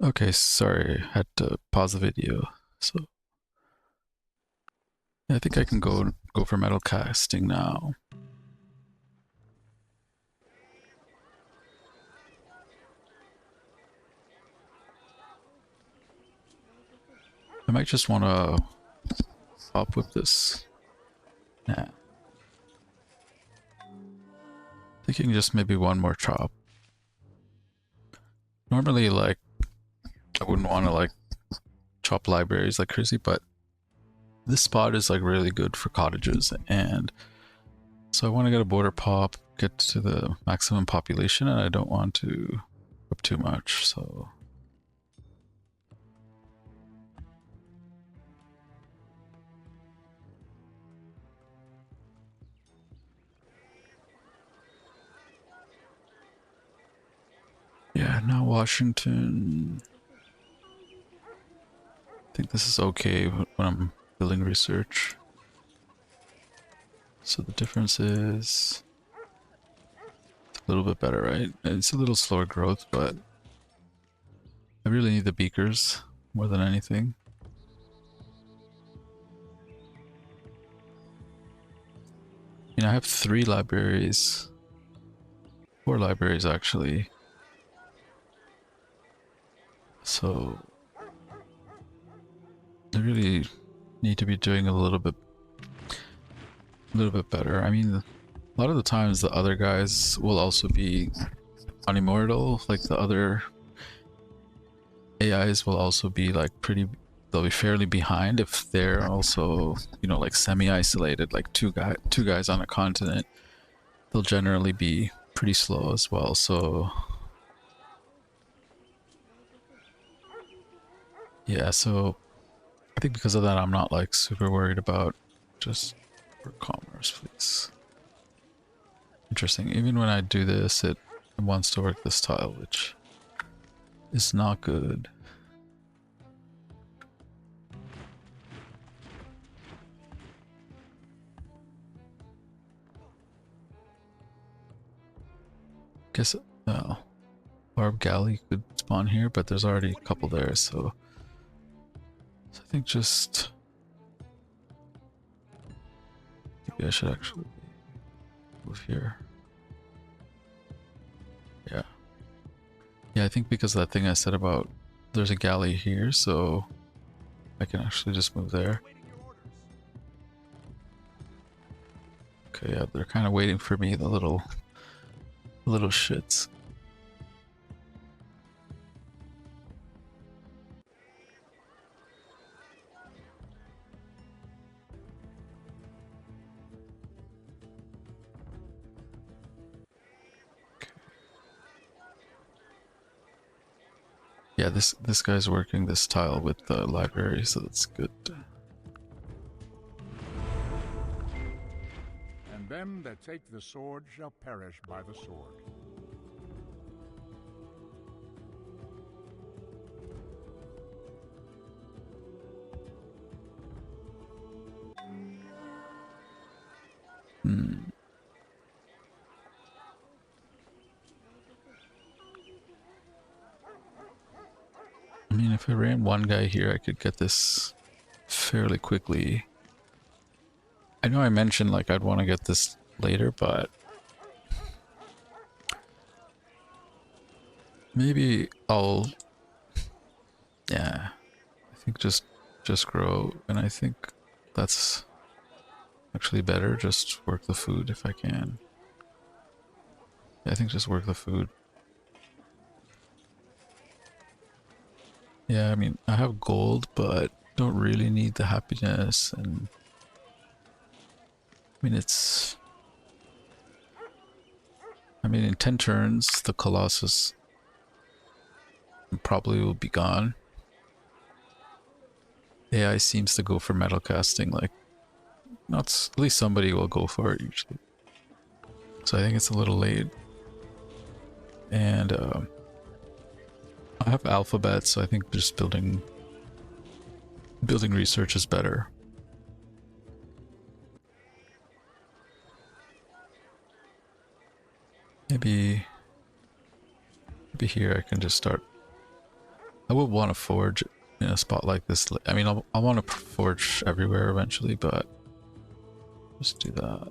Okay, sorry, I had to pause the video. So yeah, I think I can go for metal casting now. I might just want to pop whip this. Yeah, thinking just maybe one more chop. Normally, like I wouldn't want to like chop libraries like crazy, but this spot is like really good for cottages, and so I want to get a border pop, get to the maximum population, and I don't want to up too much. So yeah, now Washington. I think this is okay when I'm building research. So the difference is a little bit better, right? It's a little slower growth, but I really need the beakers more than anything. You know, I have 3 libraries, 4 libraries actually. So I really need to be doing a little bit better. I mean, a lot of the times the other guys will also be on Immortal, like the other AIs will also be like they'll be fairly behind if they're also, you know, like semi-isolated, like two guys on a continent. They'll generally be pretty slow as well. So yeah, so I think because of that I'm not like super worried about just for commerce, please. Interesting. Even when I do this, it wants to work this tile, which is not good. Guess Barb Galley could spawn here, but there's already a couple there, so I think just maybe I should actually move here. Yeah. Yeah, I think because of that thing I said about there's a galley here, so I can actually just move there. Okay, yeah, they're kind of waiting for me, the little shits. Yeah, this guy's working this tile with the library, so that's good. And them that take the sword shall perish by the sword. Hmm. I mean, if I ran one guy here, I could get this fairly quickly. I know I mentioned like I'd want to get this later, but maybe yeah, I think just grow, and I think that's actually better. Just work the food if I can. Yeah, I think just work the food. Yeah, I mean, I have gold, but don't really need the happiness, and I mean, I mean, in 10 turns, the Colossus probably will be gone. AI seems to go for metal casting, like, not, at least somebody will go for it usually. So I think it's a little late. And I have alphabet, so I think just building research is better. Maybe here I can just start I would want to forge in a spot like this. I mean, I want to forge everywhere eventually, but just do that.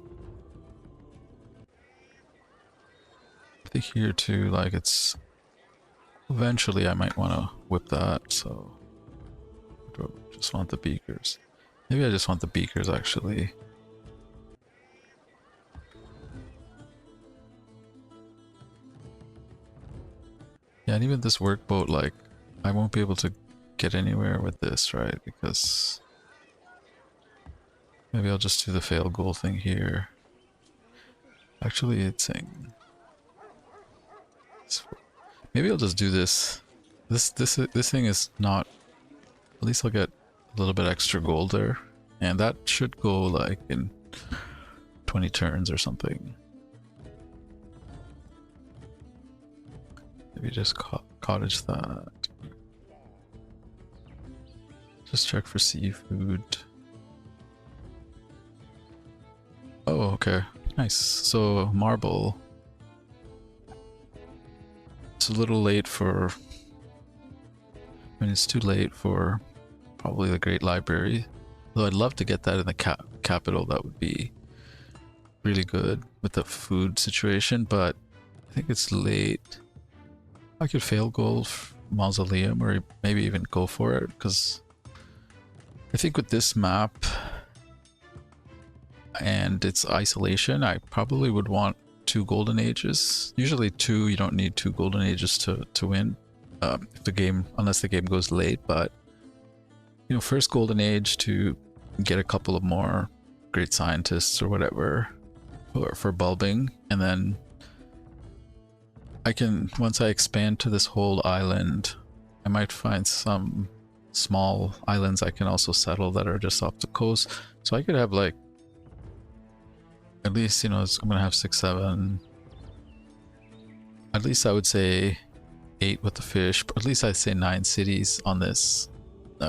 I think here too, like it's eventually I might want to whip that, so do I just want the beakers. Maybe I just want the beakers actually. Yeah, and even this workboat, like I won't be able to get anywhere with this, right? Because maybe I'll just do the fail goal thing here. Actually, it's saying maybe I'll just do this. This thing is not. At least I'll get a little bit extra gold there, and that should go like in 20 turns or something. Maybe just cottage that. Just check for seafood. Oh, okay, nice. So marble. It's a little late for. I mean, it's too late for probably the Great Library. Though I'd love to get that in the capital. That would be really good with the food situation, but I think it's late. I could fail gold mausoleum or maybe even go for it, because I think with this map and its isolation, I probably would want 2 golden ages. Usually 2, you don't need 2 golden ages to win. If the game, unless the game goes late, but you know, first golden age to get a couple of more great scientists or whatever for bulbing, and then I can, once I expand to this whole island, I might find some small islands I can also settle that are just off the coast. So I could have like, at least, you know, I'm gonna have 6, 7, at least I would say 8 with the fish, but at least I'd say 9 cities on this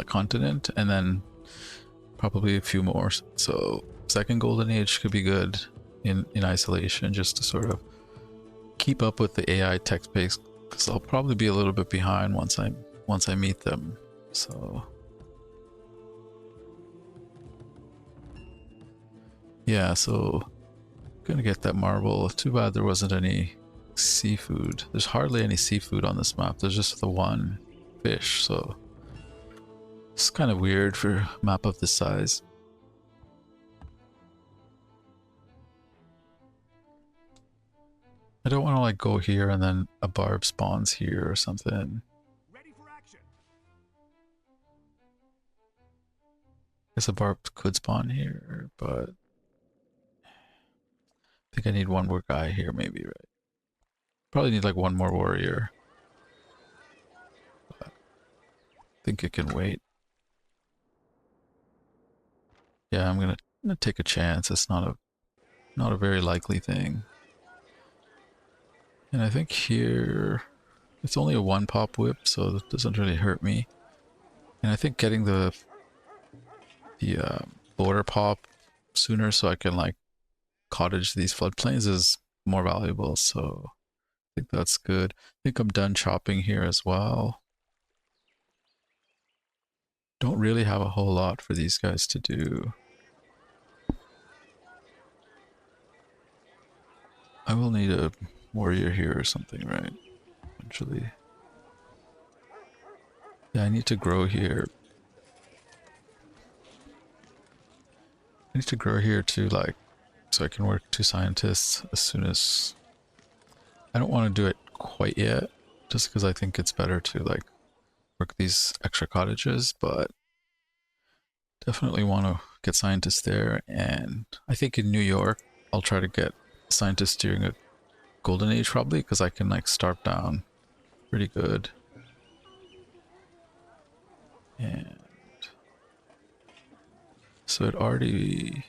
continent, and then probably a few more. So second golden age could be good in isolation, just to sort of keep up with the AI tech space, because I'll probably be a little bit behind once I meet them. So yeah, so gonna get that marble. Too bad there wasn't any seafood. There's hardly any seafood on this map. There's just the one fish, so it's kind of weird for a map of this size. I don't want to like go here and then a barb spawns here or something. Ready for action. I guess a barb could spawn here, but I think I need one more guy here maybe, right? Probably need like one more warrior. But I think it can wait. Yeah, I'm gonna take a chance. It's not a very likely thing. And I think here it's only a 1 pop whip, so that doesn't really hurt me. And I think getting the border pop sooner so I can like cottage these floodplains is more valuable, so I think that's good. I think I'm done chopping here as well. Don't really have a whole lot for these guys to do. I will need a warrior here or something, right? Eventually. Yeah, I need to grow here. I need to grow here too, like, so I can work 2 scientists as soon as... I don't want to do it quite yet, just because I think it's better to, like, work these extra cottages, but definitely want to get scientists there, and I think in New York, I'll try to get scientists during a golden age probably, because I can, like, start down pretty good. And so it already...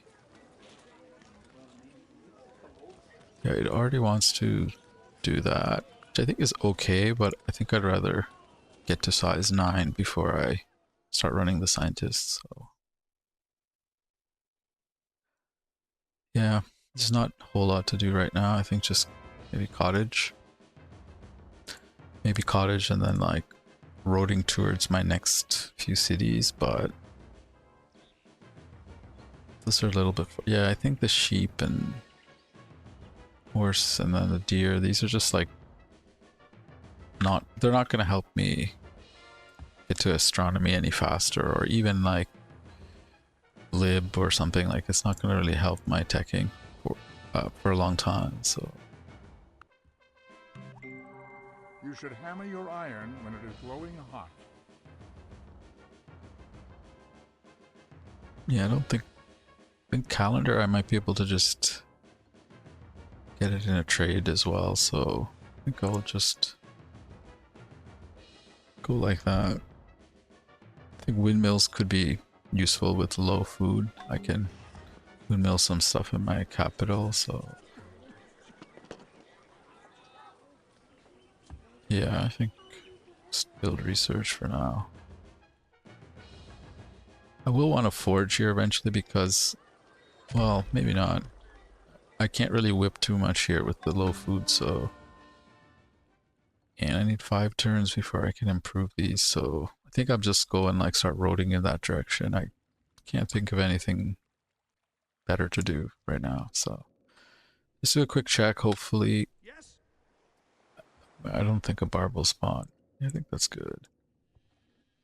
yeah, it already wants to do that, which I think is okay, but I think I'd rather get to size 9 before I start running the scientists. So yeah, there's not a whole lot to do right now. I think just maybe cottage. Maybe cottage and then like roading towards my next few cities, but those are a little bit... Yeah, I think the sheep and horse and then the deer, these are just like not... They're not going to help me get to astronomy any faster, or even like lib or something. Like, it's not going to really help my teching for a long time, so... You should hammer your iron when it is glowing hot. Yeah, I think calendar I might be able to just get it in a trade as well, so I think I'll just go like that. I think windmills could be useful with low food. I can windmill some stuff in my capital, so yeah, I think just build research for now. I will want to forge here eventually because, well, maybe not. I can't really whip too much here with the low food, so... And I need 5 turns before I can improve these, so I think I'm just going like start roading in that direction. I can't think of anything better to do right now, so... Just do a quick check, hopefully. Yes. I don't think a barb will spawn. I think that's good.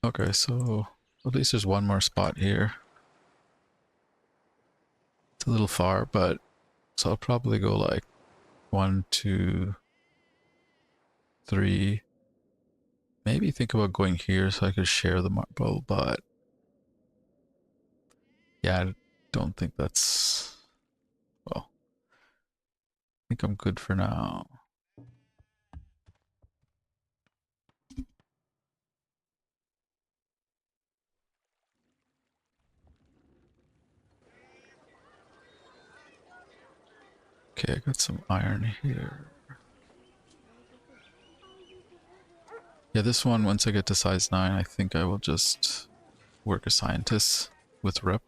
Okay, so at least there's one more spot here. It's a little far, but so I'll probably go like 1, 2, 3. Maybe think about going here so I could share the marble, but yeah, I don't think that's... Well, I think I'm good for now. Okay, I got some iron here. Yeah, this one, once I get to size 9, I think I will just work a scientist with rep.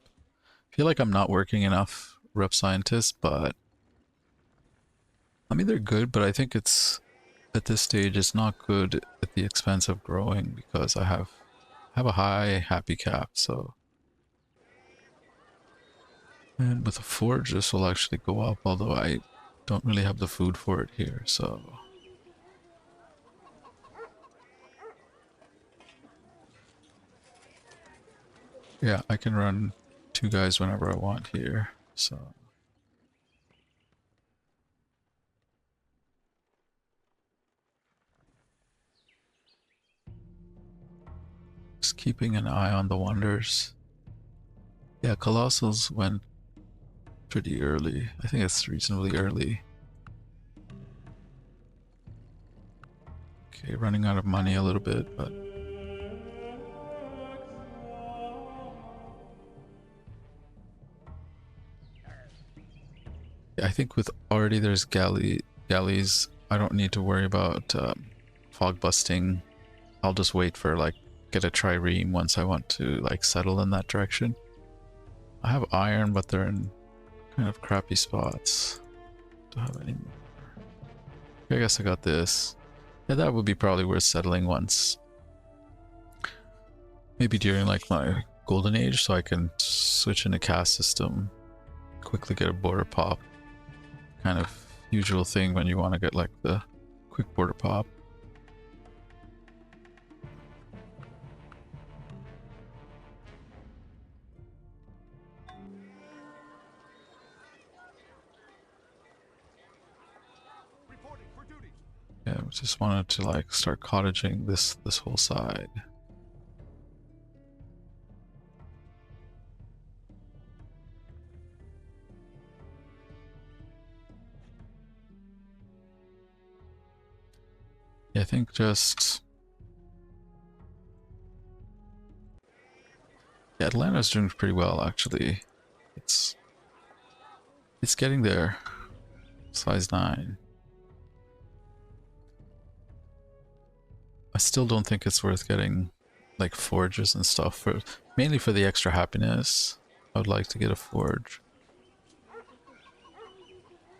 I feel like I'm not working enough rep scientists, but I mean, they're good, but I think it's, at this stage, it's not good at the expense of growing because I have a high happy cap, so... And with a forge, this will actually go up, although I don't really have the food for it here, so... Yeah, I can run 2 guys whenever I want here, so... Just keeping an eye on the wonders. Yeah, Colossals went pretty early. I think it's reasonably early. Okay, running out of money a little bit, but... Yeah, I think with already there's galleys, I don't need to worry about fog busting. I'll just wait for like, get a trireme once I want to like settle in that direction. I have iron, but they're in kind of crappy spots. Don't have any more. I guess I got this. Yeah, that would be probably worth settling once. Maybe during like my golden age, so I can switch into caste system, quickly get a border pop. Kind of usual thing when you want to get like the quick border pop. Yeah, I just wanted to like start cottaging this whole side. Yeah, I think just... Yeah, Atlanta's doing pretty well actually. It's getting there. Size 9. I still don't think it's worth getting like forges and stuff for, mainly for the extra happiness. I would like to get a forge.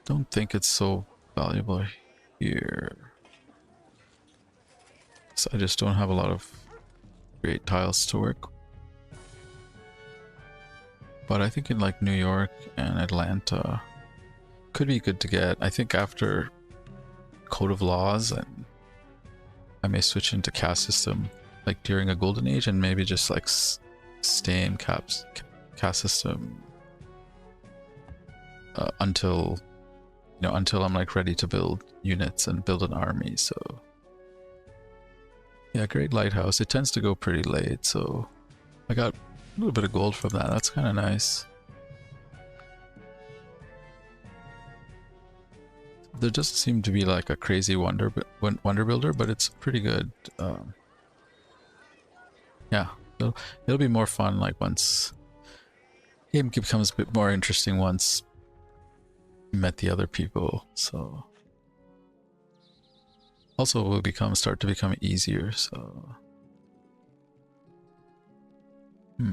Don't think it's so valuable here. So I just don't have a lot of great tiles to work. But I think in like New York and Atlanta could be good to get. I think after Code of Laws, and I may switch into caste system like during a golden age, and maybe just like stay in caste system until until I'm like ready to build units and build an army. So yeah, Great Lighthouse. It tends to go pretty late, so I got a little bit of gold from that. That's kind of nice. There doesn't seem to be like a crazy wonder builder, but it's pretty good. Yeah, it'll be more fun like once the game becomes a bit more interesting once you met the other people. So also it will start to become easier. So I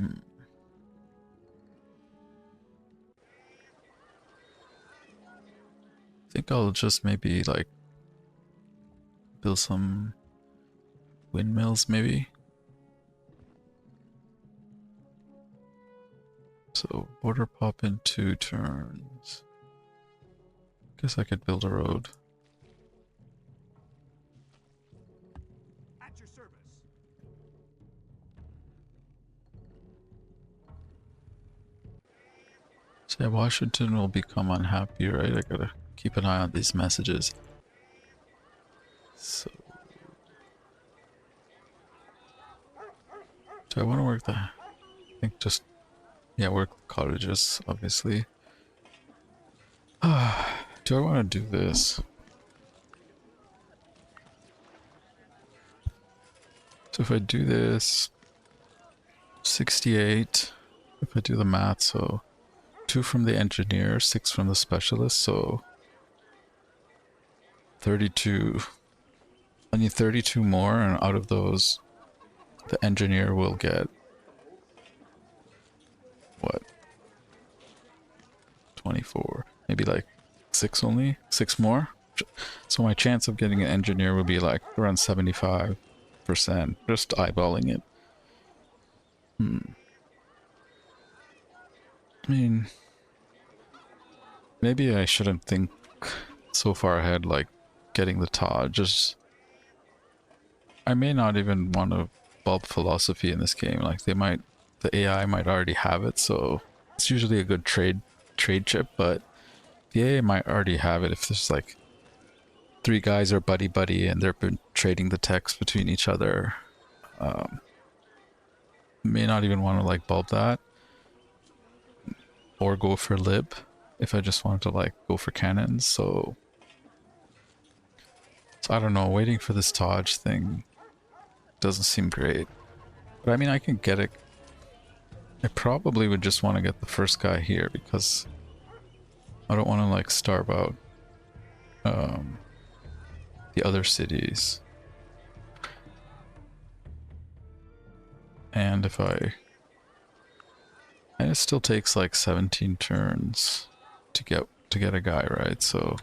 think I'll just maybe like build some windmills maybe. So border pop in 2 turns. Guess I could build a road. At your service. So yeah, Washington will become unhappy, right? I gotta keep an eye on these messages. So do I want to work the... I think just... yeah, work cottages, obviously. Do I want to do this? So if I do this... 68... if I do the math, so... 2 from the engineer, 6 from the specialist, so... 32... I need 32 more, and out of those... the engineer will get... what? 24. Maybe like 6 only? 6 more? So my chance of getting an engineer would be like around 75%. Just eyeballing it. I mean... maybe I shouldn't think so far ahead, like getting the Taj. Just... I may not even want to bulb philosophy in this game. Like they might... the AI might already have it, so... it's usually a good trade chip, but the AI might already have it if there's like 3 guys are buddy and they've been trading the text between each other. May not even want to like bulb that or go for lib if I just wanted to like go for cannons. So I don't know, waiting for this Taj thing doesn't seem great, but I mean I can get it. I probably would just want to get the first guy here because I don't want to like starve out the other cities. And if and it still takes like 17 turns to get a guy, right? So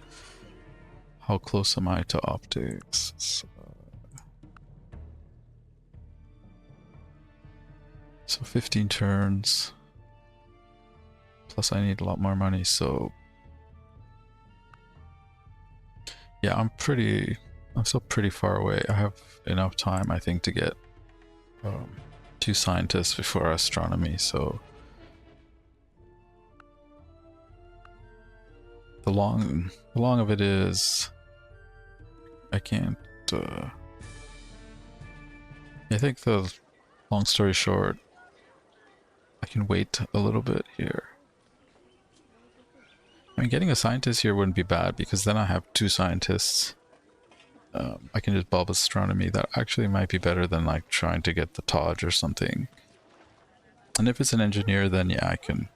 how close am I to optics? So 15 turns. Plus I need a lot more money, so yeah, I'm still pretty far away. I have enough time, I think, to get 2 scientists before astronomy, so the long of it is I can't I think the long story short, I can wait a little bit here. I mean, getting a scientist here wouldn't be bad because then I have 2 scientists. I can just bulb astronomy. That actually might be better than like trying to get the Taj or something. And if it's an engineer, then yeah, I can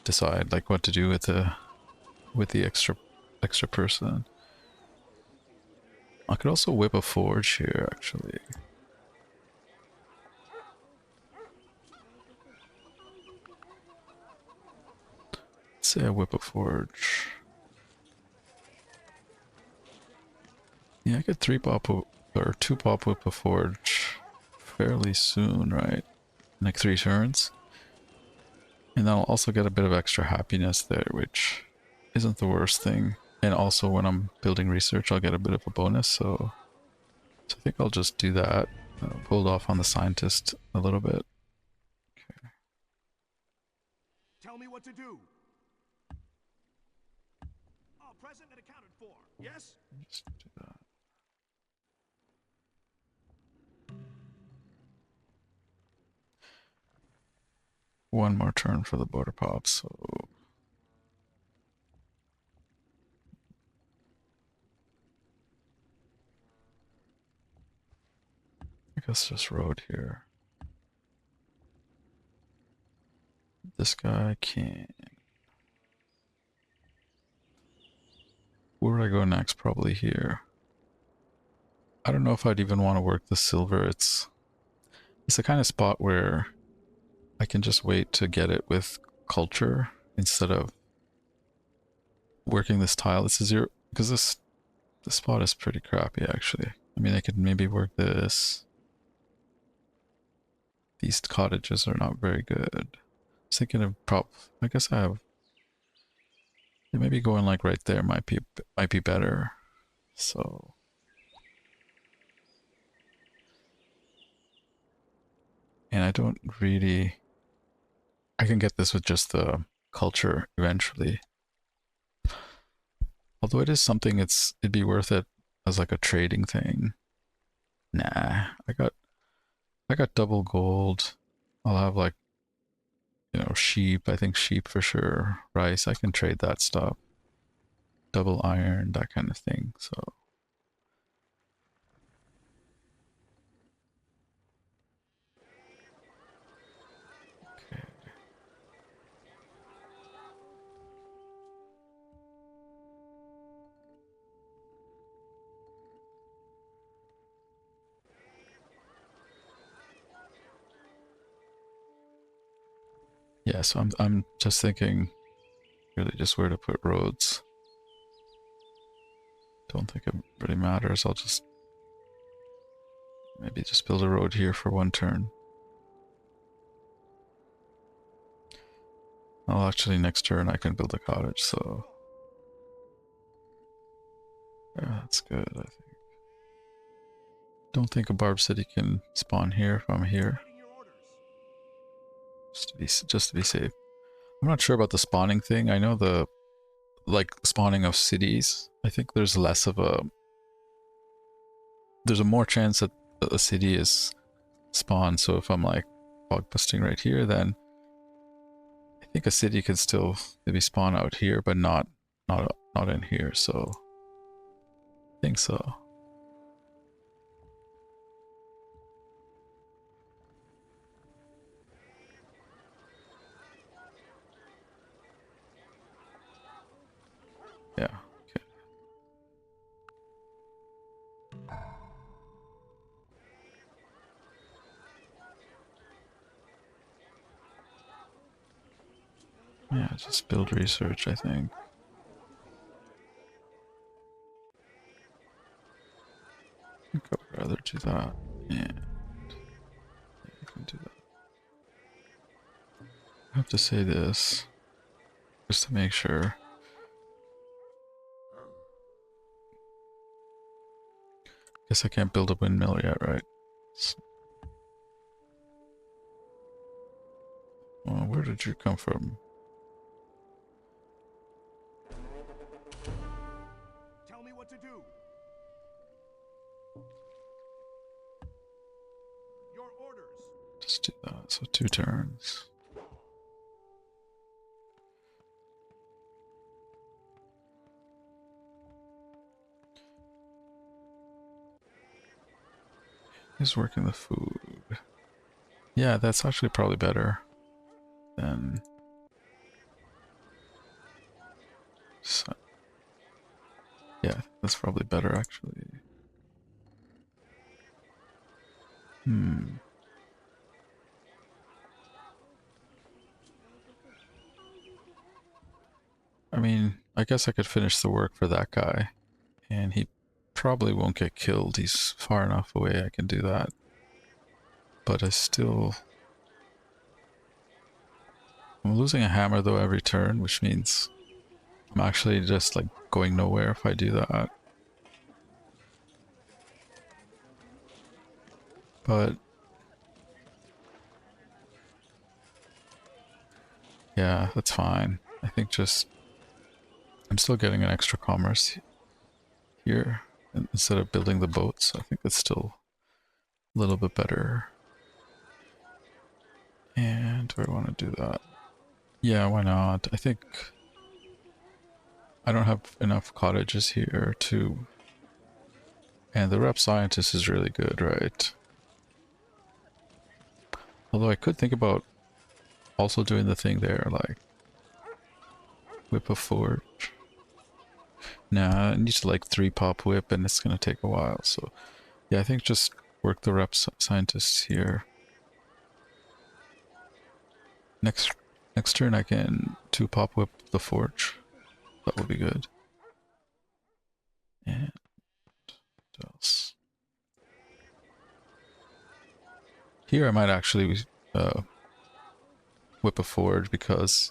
decide like what to do with the extra person. I could also whip a forge here, actually. Let's say I whip a forge. Yeah, I could 3 pop or 2 pop with a forge fairly soon, right? Like 3 turns. And then I'll also get a bit of extra happiness there, which isn't the worst thing. And also when I'm building research, I'll get a bit of a bonus, so I think I'll just do that. Hold off on the scientist a little bit. Okay. Tell me what to do. All present and accounted for. Yes? Just do that. One more turn for the border pop, so I guess just road here. This guy can. Where would I go next? Probably here. I don't know if I'd even want to work the silver. It's the kind of spot where I can just wait to get it with culture instead of working this tile. It's a 0 because this spot is pretty crappy actually. I mean, I could maybe work this. These cottages are not very good. I was thinking of I guess I have. Yeah, maybe going like right there might be better. So. And I don't really. I can get this with just the culture eventually. Although it is something, it'd be worth it as like a trading thing. Nah, I got double gold. I'll have like, sheep. I think sheep for sure. Rice, I can trade that stuff. Double iron, that kind of thing. So okay. Yeah, so I'm just thinking really just where to put roads. Don't think it really matters. I'll just maybe just build a road here for 1 turn. Oh, actually next turn I can build a cottage, so yeah, that's good, I think. Don't think a Barb City can spawn here if I'm here. Just to be safe. I'm not sure about the spawning thing. I know the spawning of cities. I think there's less of there's a more chance that a city is spawned. So if I'm like bog busting right here, then I think a city can still maybe spawn out here, but not in here. So I think so. Yeah. Okay. Yeah, just build research, I think. I think I'd rather do that. Yeah. I can do that. I have to say this just to make sure. Guess I can't build a windmill yet, right? So, well, where did you come from? Tell me what to do. Your orders. Just do that. So 2 turns. He's working the food. Yeah, that's actually probably better than. So, yeah, that's probably better actually. Hmm. I mean, I guess I could finish the work for that guy, and he probably won't get killed. He's far enough away I can do that. But I'm losing a hammer though every turn, which means I'm actually just like going nowhere if I do that. But yeah, that's fine. I think just I'm still getting an extra commerce here instead of building the boats. I think it's still a little bit better. And do I want to do that? Yeah, why not? I think I don't have enough cottages here to... And the rep scientist is really good, right? Although I could think about also doing the thing there, like whip a forge. Nah, I need to like 3 pop whip and it's gonna take a while, so yeah, I think just work the rep scientists here. Next turn I can 2 pop whip the forge. That will be good. And what else? Here I might actually whip a forge because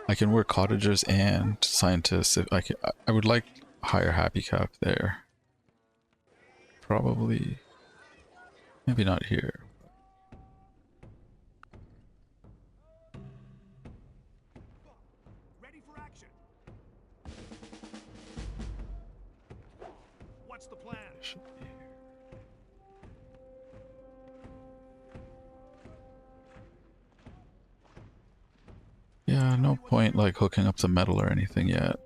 I can work cottagers and scientists. If I would like higher happy cap there. Probably, maybe not here. Ready for action. What's the plan? Should be here. Yeah, no point like hooking up the metal or anything yet.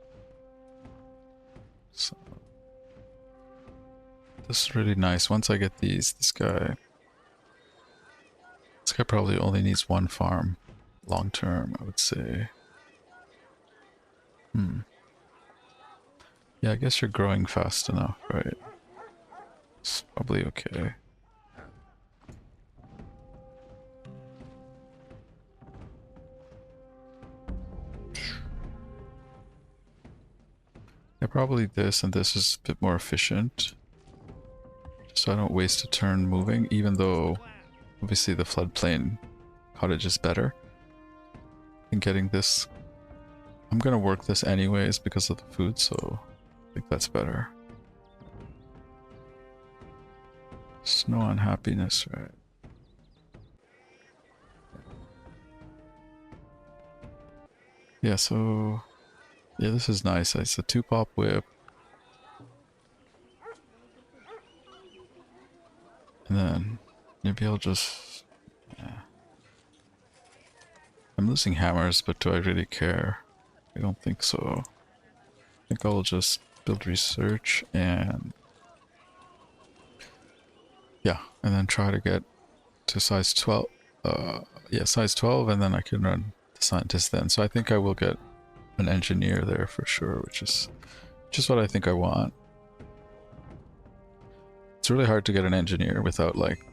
So this is really nice. Once I get these, this guy probably only needs 1 farm long term, I would say. Yeah, I guess you're growing fast enough, right? It's probably okay. Yeah, probably this and this is a bit more efficient. So I don't waste a turn moving, even though obviously the floodplain cottage is better. And getting this... I'm gonna work this anyways because of the food, so I think that's better. Snow unhappiness, right? Yeah, so... Yeah, this is nice. It's a 2 pop whip. And then maybe I'll just... Yeah. I'm losing hammers, but do I really care? I don't think so. I think I'll just build research and... Yeah, and then try to get to size 12. Yeah, size 12, and then I can run the scientist then. So I think I will get an engineer there for sure, which is just what I think I want. It's really hard to get an engineer without like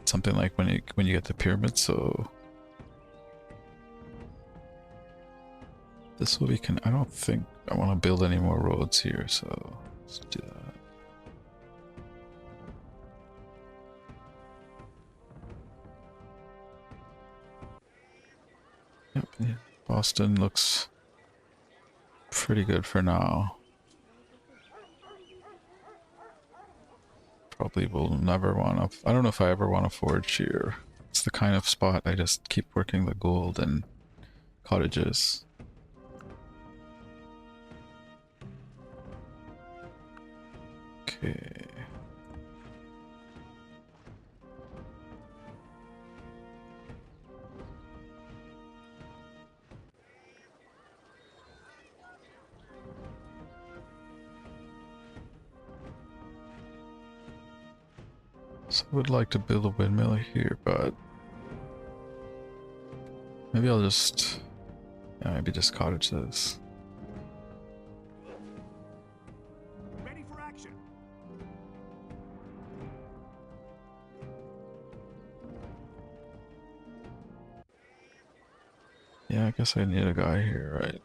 something like when you get the pyramid, so this will be I don't think I want to build any more roads here, so let's do that. Yep, yeah. Boston looks pretty good for now. Probably will never want to... I don't know if I ever want to forge here. It's the kind of spot I just keep working the gold and cottages. Okay. So I would like to build a windmill here, but maybe I'll just... Yeah, maybe just cottage this. Ready for action. Yeah, I guess I need a guy here, right?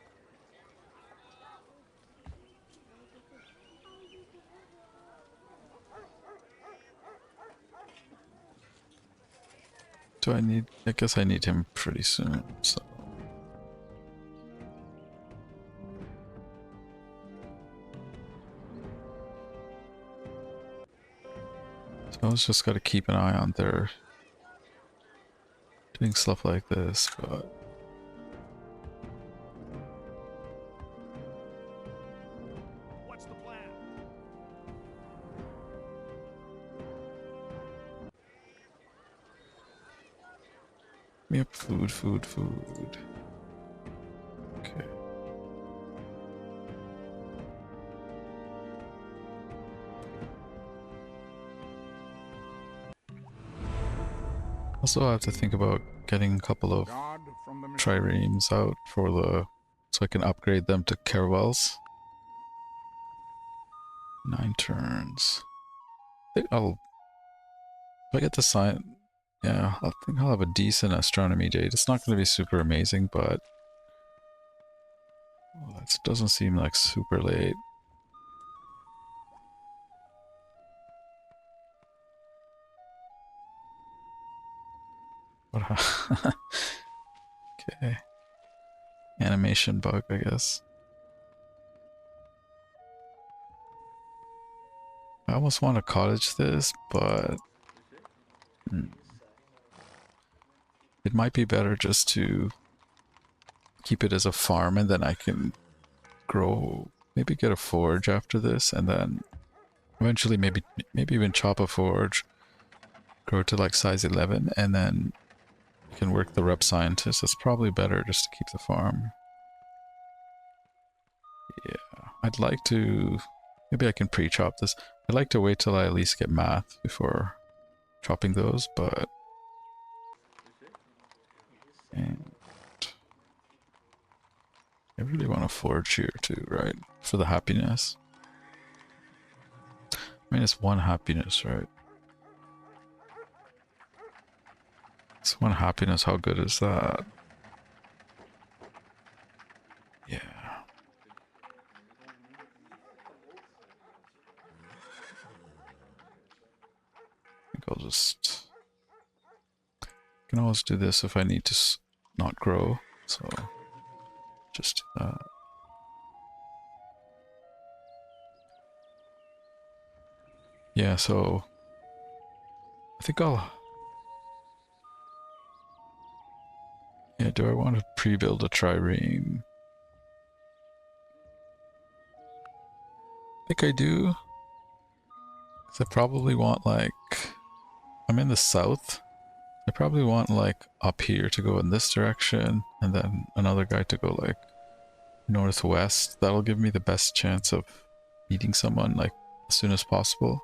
Do I need... I guess I need him pretty soon, so... So I was just gotta keep an eye on their... doing stuff like this, but... What's the plan? Me up food, food, food. Okay. Also, I have to think about getting a couple of God from the machine. triremes out for the... so I can upgrade them to caravels. 9 turns. I think I'll... if I get the sign... yeah, I think I'll have a decent astronomy date. It's not going to be super amazing, but... well, that doesn't seem like super late. What? Okay. Animation bug, I guess. I almost want to cottage this, but... it might be better just to keep it as a farm, and then I can grow... maybe get a forge after this, and then eventually maybe even chop a forge, grow to like size 11, and then you can work the rep scientist. It's probably better just to keep the farm. Yeah, I'd like to... maybe I can pre-chop this. I'd like to wait till I at least get math before chopping those, but... and I really want to forge here too, right? For the happiness. I mean, it's 1 happiness, right? It's 1 happiness, how good is that? Yeah. I think I'll just... I can always do this if I need to not grow, so... just do that. Yeah, so... I think I'll... yeah, do I want to pre-build a trireme? I think I do. 'Cause I probably want like... I'm in the south. I probably want like up here to go in this direction, and then another guy to go like northwest. That'll give me the best chance of meeting someone like as soon as possible.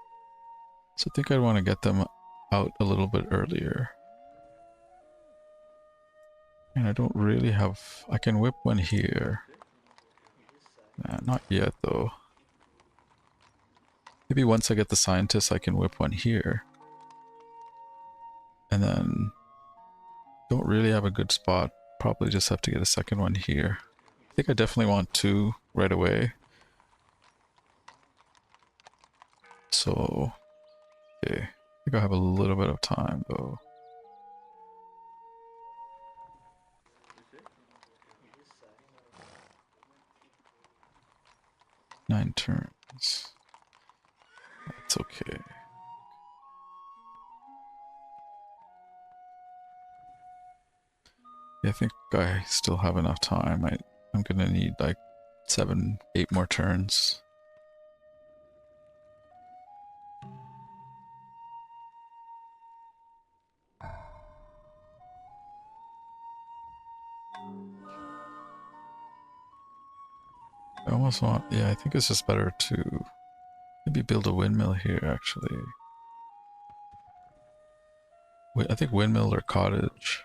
So I think I'd want to get them out a little bit earlier. And I don't really have... I can whip one here. Nah, not yet though. Maybe once I get the scientists I can whip one here. And then... don't really have a good spot. Probably just have to get a second one here. I think I definitely want 2 right away. So... okay. I think I have a little bit of time though. Nine turns. That's okay. Yeah, I think I still have enough time. I'm gonna need like 7, 8 more turns. I almost want... yeah, I think it's just better to maybe build a windmill here actually. I think windmill or cottage.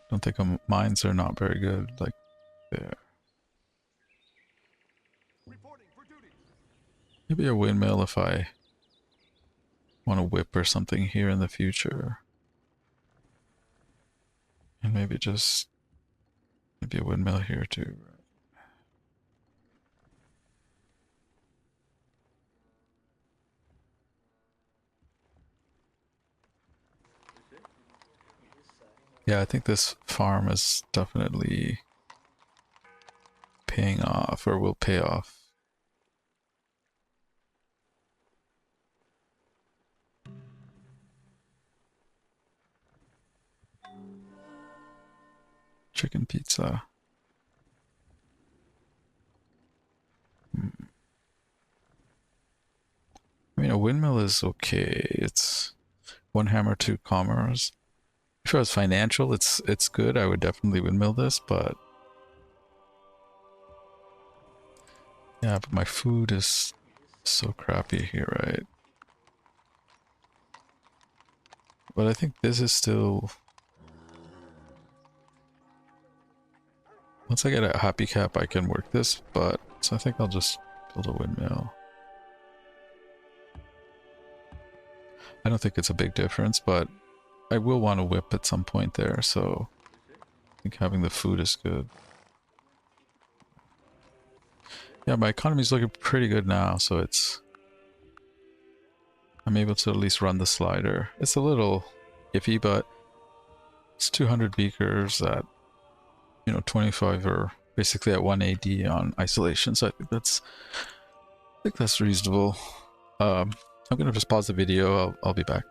Don't think mines are not very good like there. Reporting for duty. Maybe a windmill if I want to whip or something here in the future. And maybe just... maybe a windmill here too. Yeah, I think this farm is definitely paying off, or will pay off. Chicken pizza. I mean, a windmill is okay. It's one hammer, two commerce. If it was financial, it's good. I would definitely windmill this, but yeah, but my food is so crappy here, right? But I think this is still... Once I get a happy cap, I can work this, but... So I think I'll just build a windmill. I don't think it's a big difference, but I will want to whip at some point there, so I think having the food is good. Yeah, my economy's looking pretty good now, so it's... I'm able to at least run the slider. It's a little iffy, but it's 200 beakers at, you know, 25 or basically at 1 AD on isolation, so I think that's reasonable. I'm gonna just pause the video. I'll be back.